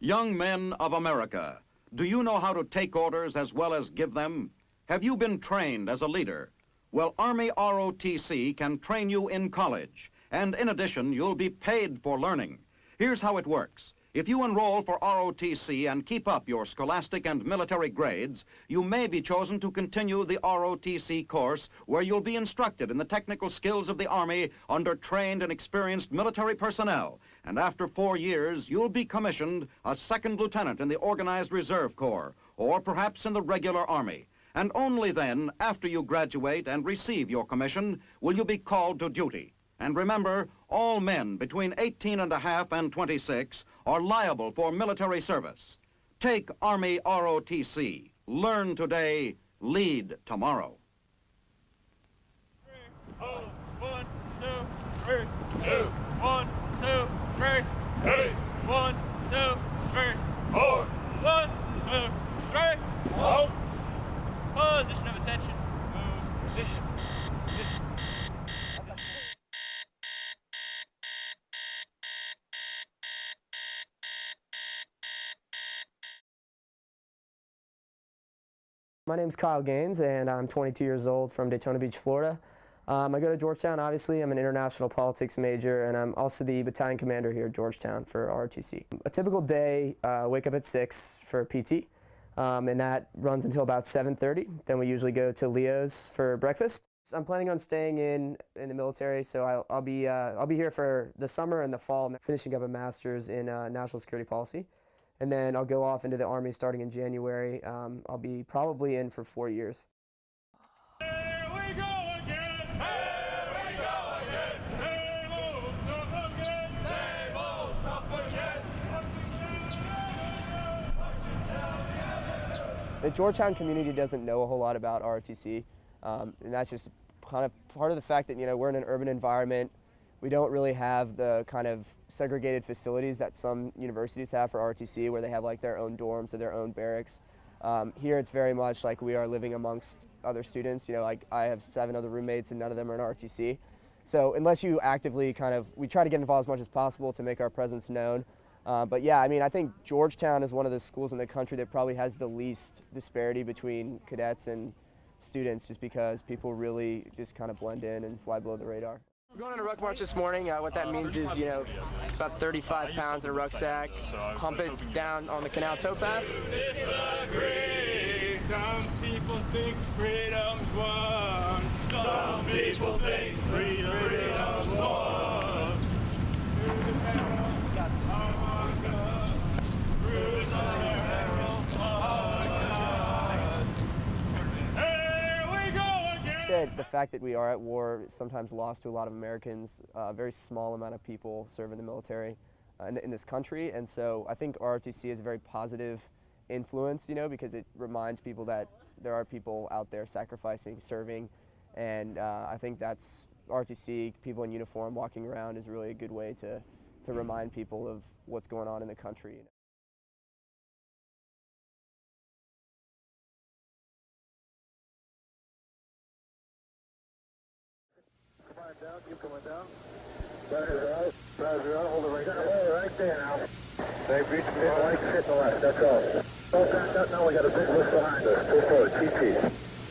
Young men of America, do you know how to take orders as well as give them? Have you been trained as a leader? Well, Army ROTC can train you in college, and in addition, you'll be paid for learning. Here's how it works. If you enroll for ROTC and keep up your scholastic and military grades, you may be chosen to continue the ROTC course where you'll be instructed in the technical skills of the Army under trained and experienced military personnel. And after 4 years, you'll be commissioned a second lieutenant in the Organized Reserve Corps, or perhaps in the regular Army. And only then, after you graduate and receive your commission, will you be called to duty. And remember, all men between 18 and a half and 26 are liable for military service. Take Army ROTC. Learn today, lead tomorrow. 1, 2, 3, 2, 1, 2, 3, 1, 2, 3, 4, 1, 2, 3, 4. Position of attention. Move. Position. Position. My name's Kyle Gaines, and I'm 22 years old from Daytona Beach, Florida. I go to Georgetown, obviously. I'm an international politics major, and I'm also the battalion commander here at Georgetown for ROTC. A typical day, wake up at 6 for PT, and that runs until about 7:30. Then we usually go to Leo's for breakfast. So I'm planning on staying in the military, so I'll be here for the summer and the fall, finishing up a master's in national security policy. And then I'll go off into the Army starting in January. I'll be probably in for 4 years. Here we go again! Here we go again! Same old stuff again! Same old stuff again! The Georgetown community doesn't know a whole lot about ROTC, and that's just kind of part of the fact that, you know, we're in an urban environment. We don't really have the kind of segregated facilities that some universities have for ROTC, where they have like their own dorms or their own barracks. Here it's very much like we are living amongst other students. You know, like I have 7 other roommates and none of them are in ROTC. So unless you actively we try to get involved as much as possible to make our presence known. But yeah, I mean, I think Georgetown is one of the schools in the country that probably has the least disparity between cadets and students, just because people really just kind of blend in and fly below the radar. We're going on a ruck march this morning. What that means is, you know, about 35 pounds in a rucksack, hump it down on the canal towpath. Disagree. Some people think freedom's won. Some people think freedom's won. Through the peril of our God. Through the peril of our God. Here we go again. The fact that we are at war is sometimes lost to a lot of Americans. A very small amount of people serve in the military in this country, and so I think ROTC is a very positive influence, you know, because it reminds people that there are people out there sacrificing, serving, and I think that's ROTC, people in uniform walking around, is really a good way to remind people of what's going on in the country. Down, keep coming down. Roger, hold it right there. Hey, right there now. They reach the right, hit the left, that's all. Oh, back up now, we got a big lift behind us. Go forward, TT.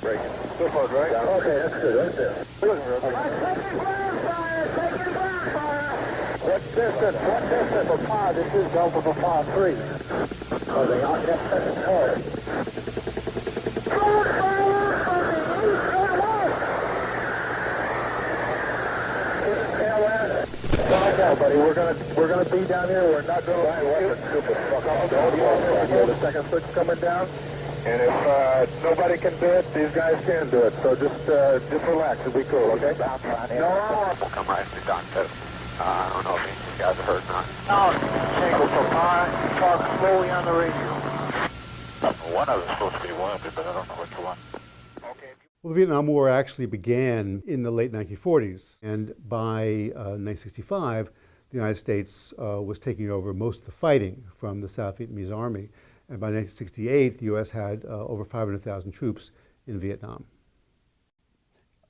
Breaking. Go forward, right? Yeah. Okay, that's good, right there. Taking ground fire, taking ground fire. What distance for pod? This is Delta for pod 3. Oh, they are, yes, ground fire from the east and west. Now, buddy, we're gonna be down here. We're not going to stupid fuck up. The second switch coming down, and if nobody can do it, these guys can do it. So just relax. It'll be cool, okay? No. We'll come right into Don too. I don't know if any of you guys have heard or not. No, Tango for talk slowly on the radio. One of them's supposed to be wounded, but I don't know which one. Well, the Vietnam War actually began in the late 1940s, and by 1965, the United States was taking over most of the fighting from the South Vietnamese Army, and by 1968, the U.S. had over 500,000 troops in Vietnam.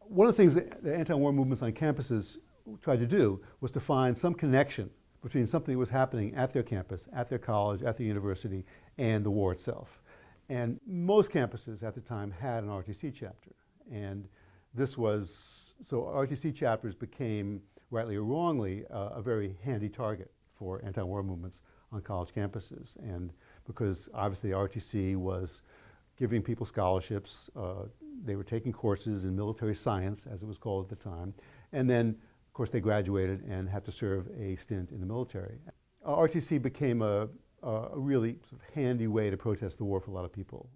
One of the things that the anti-war movements on campuses tried to do was to find some connection between something that was happening at their campus, at their college, at their university, and the war itself. And most campuses at the time had an ROTC chapter. And this was, so ROTC chapters became, rightly or wrongly, a very handy target for anti-war movements on college campuses. And because obviously ROTC was giving people scholarships, they were taking courses in military science, as it was called at the time, and then, of course, they graduated and had to serve a stint in the military. ROTC became a really sort of handy way to protest the war for a lot of people.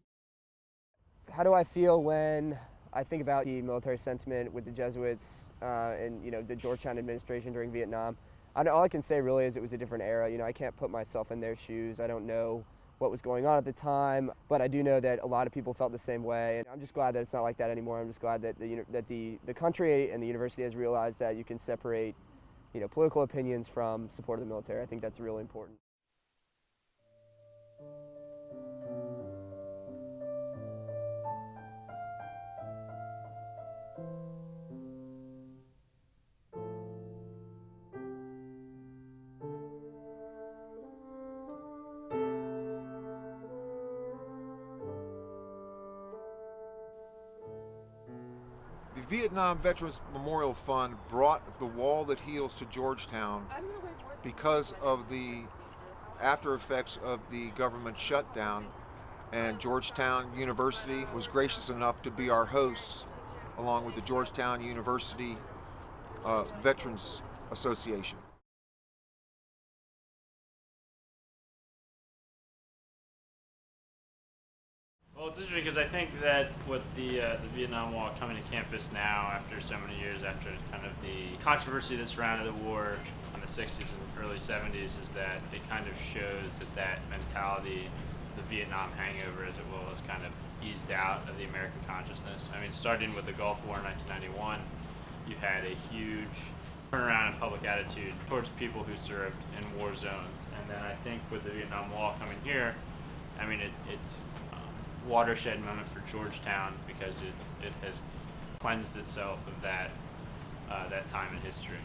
How do I feel when I think about the military sentiment with the Jesuits and the Georgetown administration during Vietnam? All I can say really is it was a different era. I can't put myself in their shoes. I don't know what was going on at the time, but I do know that a lot of people felt the same way, and I'm just glad that it's not like that anymore. I'm just glad that the country and the university has realized that you can separate political opinions from support of the military. I think that's really important. The Vietnam Veterans Memorial Fund brought the Wall That Heals to Georgetown because of the after effects of the government shutdown, and Georgetown University was gracious enough to be our hosts along with the Georgetown University Veterans Association. Well, it's interesting because I think that with the Vietnam Wall coming to campus now after so many years, after kind of the controversy that surrounded the war in the 60s and early 70s, is that it kind of shows that mentality, the Vietnam hangover, as it will, is kind of eased out of the American consciousness. I mean, starting with the Gulf War in 1991, you had a huge turnaround in public attitude towards people who served in war zones. And then I think with the Vietnam Wall coming here, I mean, it's watershed moment for Georgetown because it has cleansed itself of that time in history.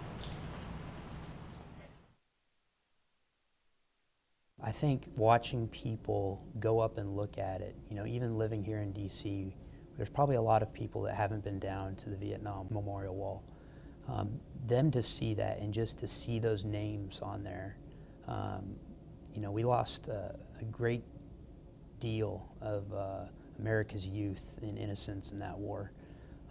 I think watching people go up and look at it, even living here in DC, there's probably a lot of people that haven't been down to the Vietnam Memorial Wall. Them to see that and just to see those names on there, we lost a great deal of America's youth and innocence in that war.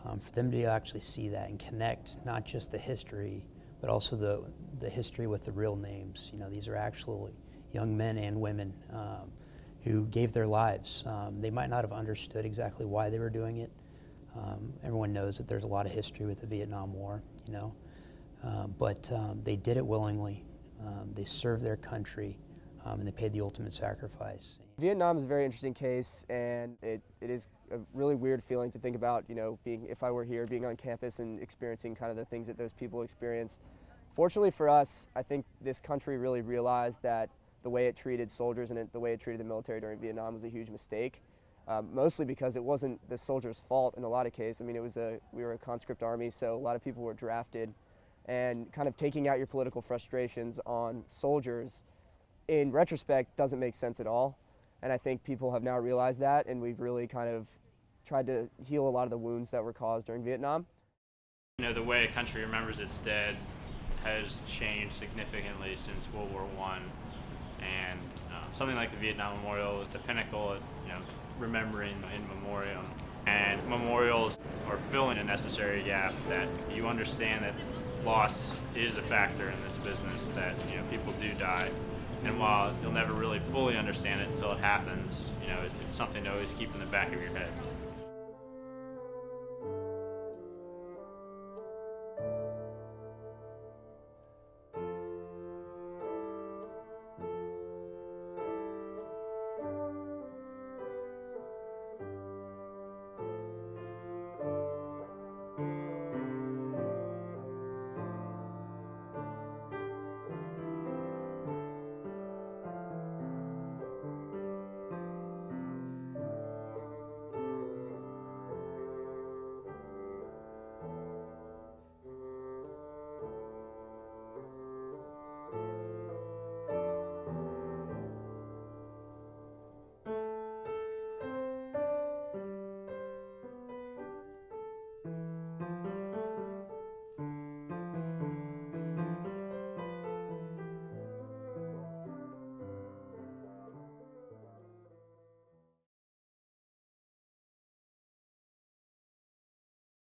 For them to actually see that and connect not just the history, but also the history with the real names. These are actually young men and women who gave their lives. They might not have understood exactly why they were doing it. Everyone knows that there's a lot of history with the Vietnam War, but they did it willingly. They served their country, and they paid the ultimate sacrifice. Vietnam is a very interesting case, and it is a really weird feeling to think about, if I were here, being on campus and experiencing kind of the things that those people experienced. Fortunately for us, I think this country really realized that the way it treated soldiers and the way it treated the military during Vietnam was a huge mistake, mostly because it wasn't the soldiers' fault in a lot of cases. I mean, we were a conscript army, so a lot of people were drafted, and kind of taking out your political frustrations on soldiers, in retrospect, doesn't make sense at all. And I think people have now realized that, and we've really kind of tried to heal a lot of the wounds that were caused during Vietnam. The way a country remembers its dead has changed significantly since World War I, and something like the Vietnam Memorial is the pinnacle of remembering in memoriam. And memorials are filling a necessary gap that you understand that loss is a factor in this business, that people do die. And while you'll never really fully understand it until it happens, it's something to always keep in the back of your head.